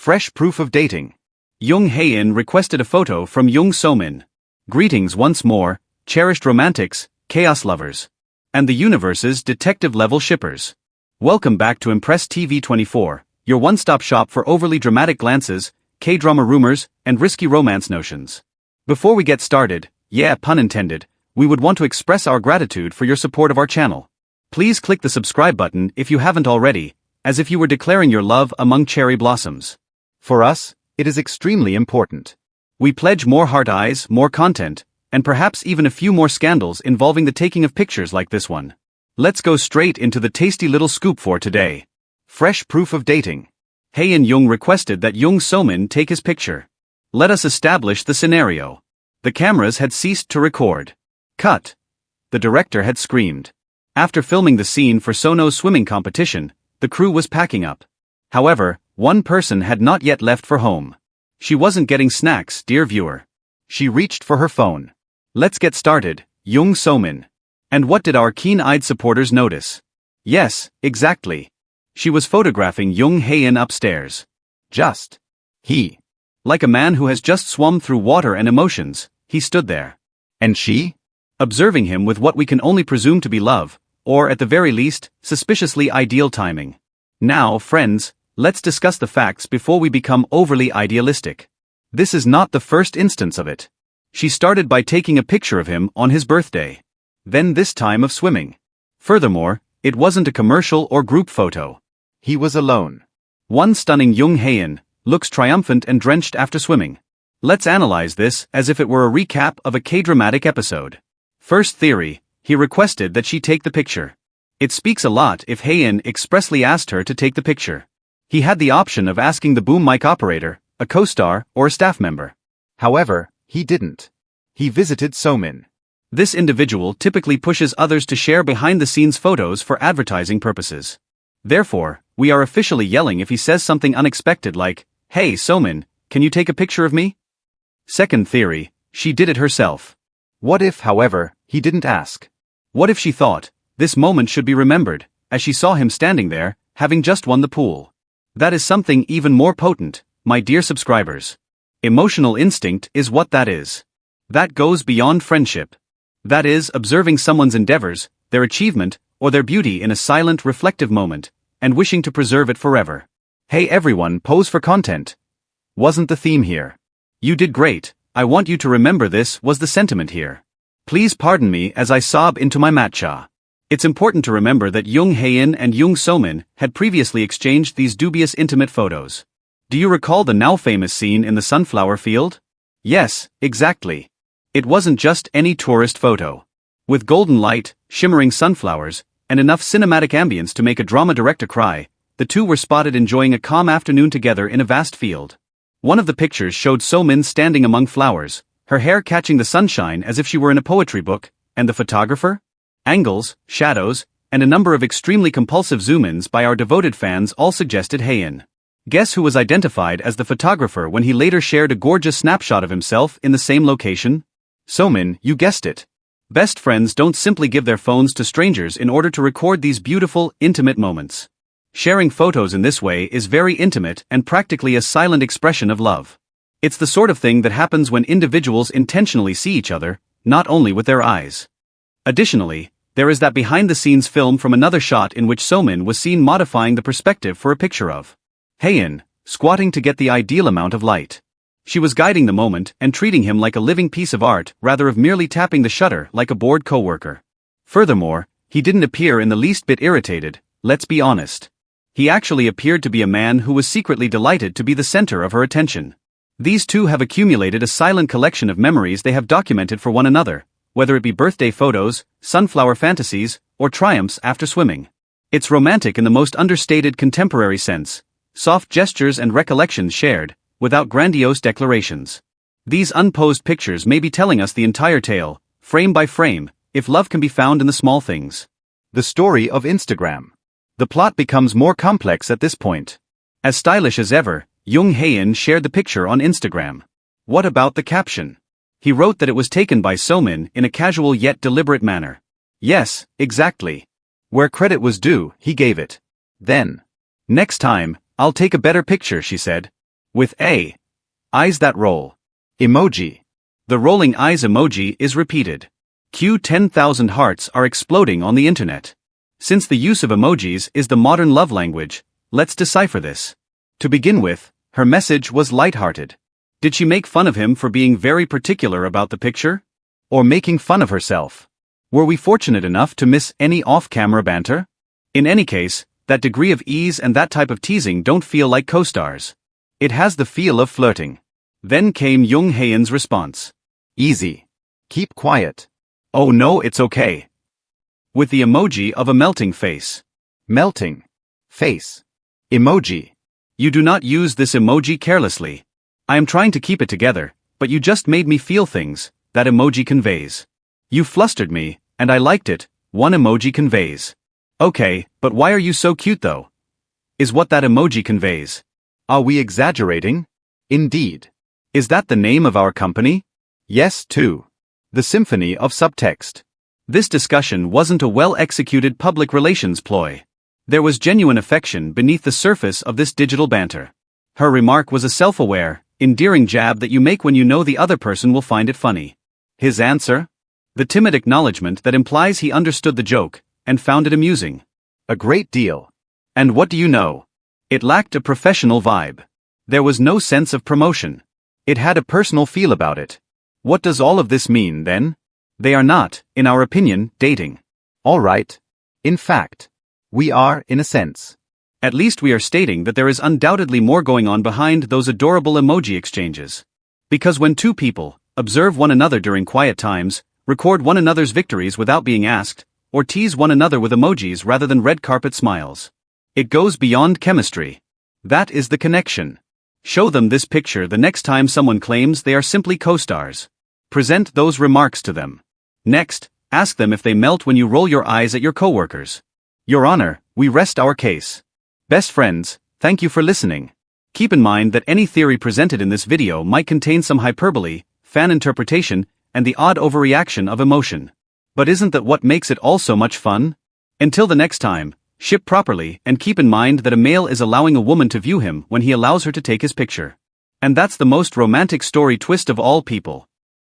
Fresh proof of dating. Jung Hae-in requested a photo from Jung So-min. Greetings once more, cherished romantics, chaos lovers, and the universe's detective-level shippers. Welcome back to Impress TV 24, your one-stop shop for overly dramatic glances, K-drama rumors, and risky romance notions. Before we get started, yeah, pun intended, we would want to express our gratitude for your support of our channel. Please click the subscribe button if you haven't already, as if you were declaring your love among cherry blossoms. For us, it is extremely important. We pledge more heart eyes, more content, and perhaps even a few more scandals involving the taking of pictures like this one. Let's go straight into the tasty little scoop for today. Fresh proof of dating. Hae-in Jung requested that Jung So-min take his picture. Let us establish the scenario. The cameras had ceased to record. Cut. The director had screamed. After filming the scene for Sono's swimming competition, the crew was packing up. However, one person had not yet left for home. She wasn't getting snacks, dear viewer. She reached for her phone. Let's get started, Jung So-min. And what did our keen-eyed supporters notice? Yes, exactly. She was photographing Jung Hae-in upstairs. He. Like a man who has just swum through water and emotions, he stood there. And she? Observing him with what we can only presume to be love, or at the very least, suspiciously ideal timing. Now, friends, let's discuss the facts before we become overly idealistic. This is not the first instance of it. She started by taking a picture of him on his birthday. Then this time of swimming. Furthermore, it wasn't a commercial or group photo. He was alone. One stunning Jung Hae-in looks triumphant and drenched after swimming. Let's analyze this as if it were a recap of a K-dramatic episode. First theory, he requested that she take the picture. It speaks a lot if Hae-in expressly asked her to take the picture. He had the option of asking the boom mic operator, a co-star, or a staff member. However, he didn't. He visited So-min. This individual typically pushes others to share behind-the-scenes photos for advertising purposes. Therefore, we are officially yelling if he says something unexpected like, "Hey So-min, can you take a picture of me?" Second theory, she did it herself. What if, however, he didn't ask? What if she thought, this moment should be remembered, as she saw him standing there, having just won the pool? That is something even more potent, my dear subscribers. Emotional instinct is what that is. That goes beyond friendship. That is, observing someone's endeavors, their achievement, or their beauty in a silent, reflective moment, and wishing to preserve it forever. Hey everyone, pose for content. Wasn't the theme here. You did great, I want you to remember this was the sentiment here. Please pardon me as I sob into my matcha. It's important to remember that Jung Hae-in and Jung So-min had previously exchanged these dubious intimate photos. Do you recall the now famous scene in the sunflower field? Yes, exactly. It wasn't just any tourist photo. With golden light, shimmering sunflowers, and enough cinematic ambience to make a drama director cry, the two were spotted enjoying a calm afternoon together in a vast field. One of the pictures showed So-min standing among flowers, her hair catching the sunshine as if she were in a poetry book, and the photographer? Angles, shadows, and a number of extremely compulsive zoom-ins by our devoted fans all suggested Hae-in. Guess who was identified as the photographer when he later shared a gorgeous snapshot of himself in the same location? So-min, you guessed it. Best friends don't simply give their phones to strangers in order to record these beautiful, intimate moments. Sharing photos in this way is very intimate and practically a silent expression of love. It's the sort of thing that happens when individuals intentionally see each other, not only with their eyes. Additionally, there is that behind-the-scenes film from another shot in which So-min was seen modifying the perspective for a picture of Hae-in, squatting to get the ideal amount of light. She was guiding the moment and treating him like a living piece of art rather of merely tapping the shutter like a bored coworker. Furthermore, he didn't appear in the least bit irritated, let's be honest. He actually appeared to be a man who was secretly delighted to be the center of her attention. These two have accumulated a silent collection of memories they have documented for one another, whether it be birthday photos, sunflower fantasies, or triumphs after swimming. It's romantic in the most understated contemporary sense, soft gestures and recollections shared, without grandiose declarations. These unposed pictures may be telling us the entire tale, frame by frame, if love can be found in the small things. The story of Instagram. The plot becomes more complex at this point. As stylish as ever, Jung Hae-in shared the picture on Instagram. What about the caption? He wrote that it was taken by So-min in a casual yet deliberate manner. Yes, exactly. Where credit was due, he gave it. Then, "Next time, I'll take a better picture," she said. With A. Eyes that roll. Emoji. The rolling eyes emoji is repeated. Q 10,000 hearts are exploding on the internet. Since the use of emojis is the modern love language, let's decipher this. To begin with, her message was lighthearted. Did she make fun of him for being very particular about the picture? Or making fun of herself? Were we fortunate enough to miss any off-camera banter? In any case, that degree of ease and that type of teasing don't feel like co-stars. It has the feel of flirting. Then came Jung Hae-in's response. Easy. Keep quiet. Oh no, it's okay. With the emoji of a melting face. Melting. Face. Emoji. You do not use this emoji carelessly. I am trying to keep it together, but you just made me feel things, that emoji conveys. You flustered me, and I liked it, one emoji conveys. Okay, but why are you so cute though? Is what that emoji conveys. Are we exaggerating? Indeed. Is that the name of our company? Yes, too. The Symphony of Subtext. This discussion wasn't a well-executed public relations ploy. There was genuine affection beneath the surface of this digital banter. Her remark was a self-aware, endearing jab that you make when you know the other person will find it funny. His answer? The timid acknowledgement that implies he understood the joke, and found it amusing. A great deal. And what do you know? It lacked a professional vibe. There was no sense of promotion. It had a personal feel about it. What does all of this mean, then? They are not, in our opinion, dating. All right. In fact, we are, in a sense. At least we are stating that there is undoubtedly more going on behind those adorable emoji exchanges. Because when two people observe one another during quiet times, record one another's victories without being asked, or tease one another with emojis rather than red carpet smiles, it goes beyond chemistry. That is the connection. Show them this picture the next time someone claims they are simply co-stars. Present those remarks to them. Next, ask them if they melt when you roll your eyes at your coworkers. Your Honor, we rest our case. Best friends, thank you for listening. Keep in mind that any theory presented in this video might contain some hyperbole, fan interpretation, and the odd overreaction of emotion. But isn't that what makes it all so much fun? Until the next time, ship properly and keep in mind that a male is allowing a woman to view him when he allows her to take his picture. And that's the most romantic story twist of all people.